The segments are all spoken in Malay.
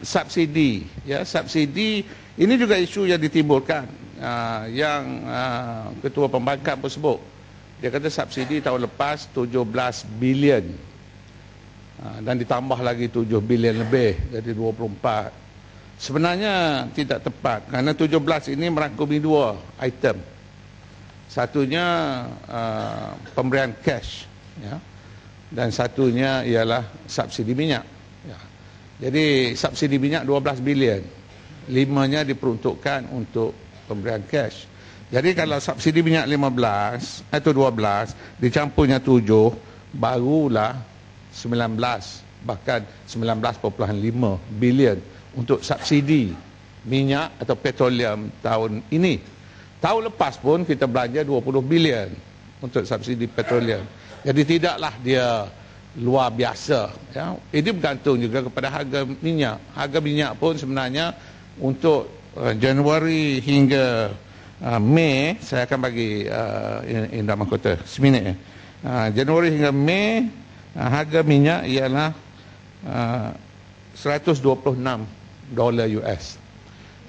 subsidi, ya, subsidi ini juga isu yang ditimbulkan, yang Ketua Pembangkang pun sebut. Dia kata subsidi tahun lepas 17 bilion, dan ditambah lagi 7 bilion lebih, jadi 24. Sebenarnya tidak tepat, kerana 17 ini merangkumi dua item. Satunya pemberian cash, ya, dan satunya ialah subsidi minyak. Ya. Jadi subsidi minyak 12 bilion, 5-nya diperuntukkan untuk pemberian cash. Jadi kalau subsidi minyak 15 atau 12 dicampurnya 7, barulah 19, bahkan 19,5 bilion untuk subsidi minyak atau petroleum tahun ini. Tahun lepas pun kita belanja 20 bilion untuk subsidi petroleum. Jadi tidaklah dia luar biasa, ya. Ini bergantung juga kepada harga minyak. Harga minyak pun sebenarnya untuk Januari hingga Mei, saya akan bagi Indra Mahkota seminit. Januari hingga Mei, harga minyak ialah $126 US.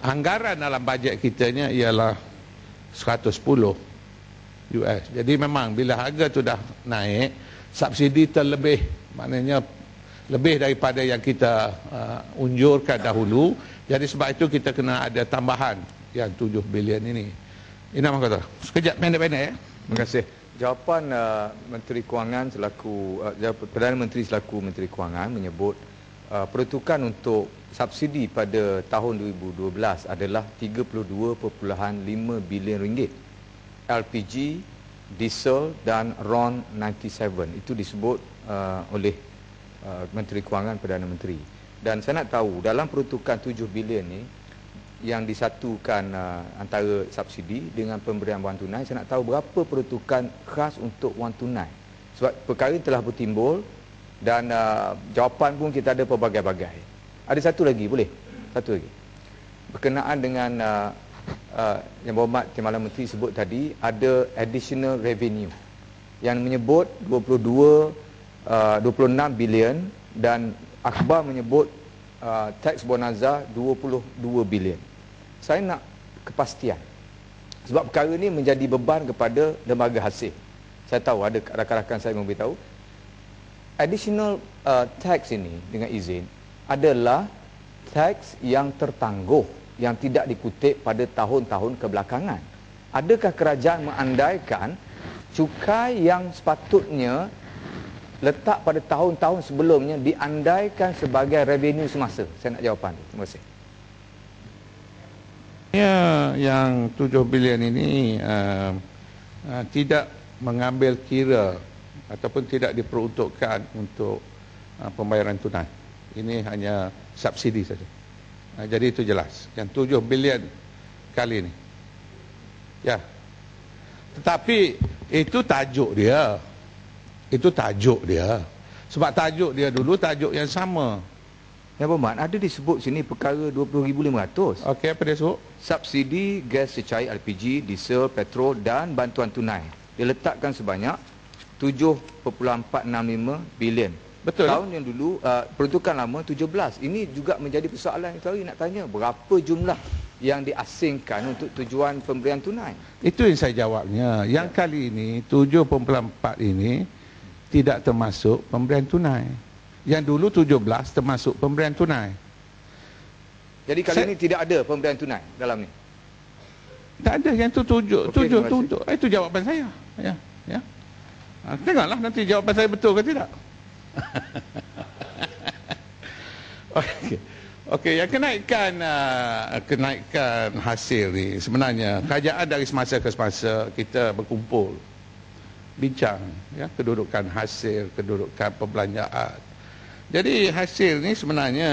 Anggaran dalam bajet kitanya ialah 110 US. Jadi memang bila harga tu dah naik, subsidi terlebih, maknanya lebih daripada yang kita unjurkan dahulu. Jadi sebab itu kita kena ada tambahan yang 7 bilion ini. Ini nama kata. Sekejap, pendek-pendek, ya. Terima kasih. Jawapan Menteri Kewangan selaku Perdana Menteri selaku Menteri Kewangan menyebut peruntukan untuk subsidi pada tahun 2012 adalah 32.5 bilion ringgit. LPG, diesel dan RON 97. Itu disebut oleh Menteri Kewangan Perdana Menteri. Dan saya nak tahu dalam peruntukan 7 bilion ni yang disatukan antara subsidi dengan pemberian wang tunai, saya nak tahu berapa peruntukan khas untuk wang tunai. Sebab perkara ini telah bertimbul dan jawapan pun kita ada pelbagai-bagai. Ada satu lagi, boleh? Satu lagi. Berkenaan dengan Yang Berhormat Timbalan Menteri sebut tadi, ada additional revenue yang menyebut 26 bilion dan akhbar menyebut tax bonanza 22 bilion. Saya nak kepastian sebab perkara ini menjadi beban kepada lembaga hasil. Saya tahu ada rakan-rakan saya memberitahu additional tax ini dengan izin adalah tax yang tertangguh, yang tidak dikutip pada tahun-tahun kebelakangan. Adakah kerajaan mengandaikan cukai yang sepatutnya letak pada tahun-tahun sebelumnya diandaikan sebagai revenue semasa? Saya nak jawapan. Terima kasih. Ya, yang 7 bilion ini tidak mengambil kira ataupun tidak diperuntukkan untuk pembayaran tunai. Ini hanya subsidi saja. Jadi itu jelas. Yang 7 bilion kali ini. Ya. Tetapi itu tajuk dia. Itu tajuk dia. Sebab tajuk dia dulu tajuk yang sama. Yang Berhormat, ada disebut sini perkara 20,500. Okey, apa dia sebut? Subsidi gas cecair LPG, diesel, petrol dan bantuan tunai. Diletakkan sebanyak 7.465 bilion. Betul. Tahun yang dulu peruntukan lama 17. Ini juga menjadi persoalan yang tadi nak tanya, berapa jumlah yang diasingkan untuk tujuan pemberian tunai? Itu yang saya jawabnya. Yang kali ini 7.4 ini tidak termasuk pemberian tunai. Yang dulu 17 termasuk pemberian tunai. Jadi kali ini tidak ada pemberian tunai dalam ni. Tak ada, yang tu 7 untuk. Itu jawapan saya. Ya, ya. Tengoklah nanti jawapan saya betul ke tidak. Okey. Okey, yang kenaikan hasil ni sebenarnya kerajaan dari semasa ke semasa kita berkumpul bincang, ya, kedudukan hasil, kedudukan perbelanjaan. Jadi hasil ni sebenarnya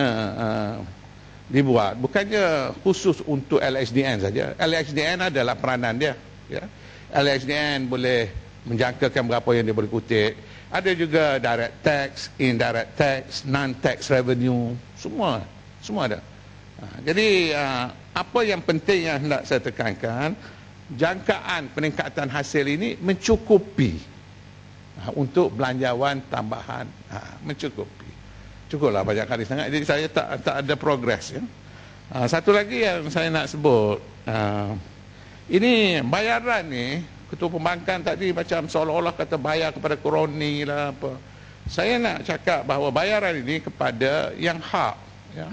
dibuat bukannya khusus untuk LHDN saja. LHDN adalah peranan dia, ya. LHDN boleh menjangkakan berapa yang dia boleh kutip. Ada juga direct tax, indirect tax, non-tax revenue, semua ada. Jadi apa yang penting yang hendak saya tekankan, jangkaan peningkatan hasil ini mencukupi untuk belanjawan tambahan, mencukupi. cukuplah banyak kali sangat. Jadi saya tak ada progress ya. Satu lagi yang saya nak sebut, ini bayaran ni, Ketua Pembangkang tadi macam seolah-olah kata bayar kepada kroni lah apa. Saya nak cakap bahawa bayaran ini kepada yang hak ya.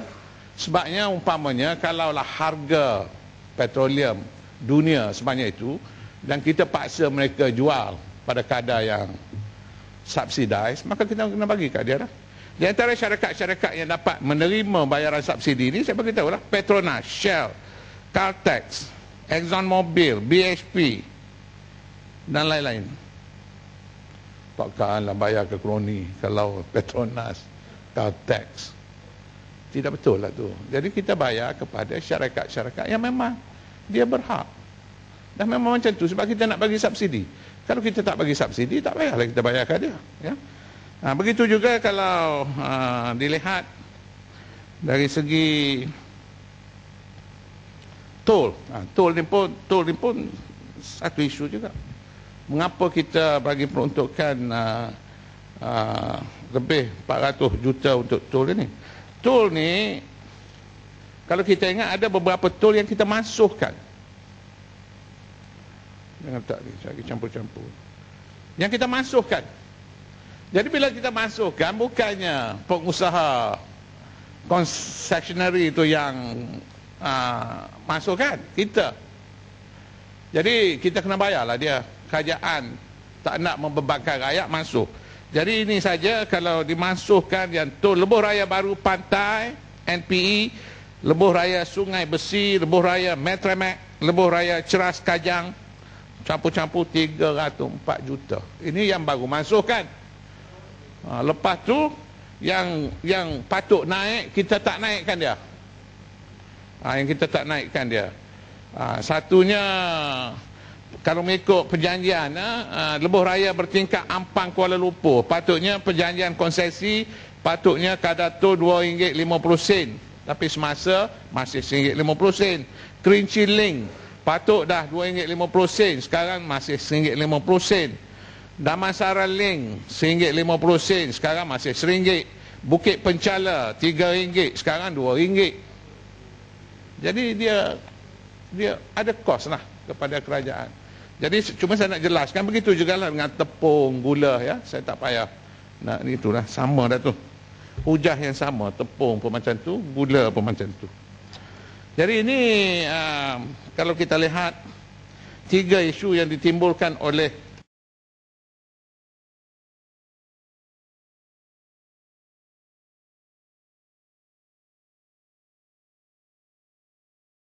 Sebabnya umpamanya kalaulah harga petroleum dunia sebanyak itu dan kita paksa mereka jual pada kadar yang subsidized, maka kita kena bagi kat dia lah. Di antara syarikat-syarikat yang dapat menerima bayaran subsidi ini, saya bagi tahu lah, Petronas, Shell, Caltex, ExxonMobil, BHP dan lain-lain. Takkanlah bayar ke kroni kalau Petronas, Caltex. Tidak betul lah tu. Jadi kita bayar kepada syarikat-syarikat yang memang dia berhak. Dan memang macam tu sebab kita nak bagi subsidi. Kalau kita tak bagi subsidi, tak payahlah kita bayarkan dia. Ya? Begitu juga kalau dilihat dari segi tol. Tol ni pun satu isu juga. Mengapa kita bagi peruntukan lebih 400 juta untuk tol ini? Tol ni, kalau kita ingat ada beberapa tol yang kita masukkan. Jangan tak ni, saya campur-campur. Yang kita masukkan. Jadi bila kita masukkan, bukannya pengusaha concessionary itu yang masukkan, kita. Jadi kita kena bayarlah dia. Kerajaan tak nak membebankan rakyat masuk. Jadi ini saja kalau dimasukkan yang tol lebuh raya baru pantai, NPE, lebuh raya Sungai Besi, lebuh raya Metramek, lebuh raya Ceras Kajang, campur-campur 304 juta. Ini yang baru masukkan. Lepas tu yang patut naik kita tak naikkan dia. Yang kita tak naikkan dia. Satunya kalau mengikut perjanjian lebuh raya bertingkat Ampang Kuala Lumpur, patutnya perjanjian konsesi patutnya kadar tol RM2.50, tapi semasa masih RM1.50. Kerinci Link patut dah RM2.50, sekarang masih RM1.50. Damansara Link RM1.50, sekarang masih RM1. Bukit Penchala RM3, sekarang RM2. Jadi dia ada kos lah kepada kerajaan. Jadi cuma saya nak jelaskan, begitu juga lah dengan tepung, gula ya. Saya tak payah nak ni itulah, sama dah tu. Hujah yang sama, tepung pun macam tu, gula pun macam tu. Jadi ini kalau kita lihat 3 isu yang ditimbulkan oleh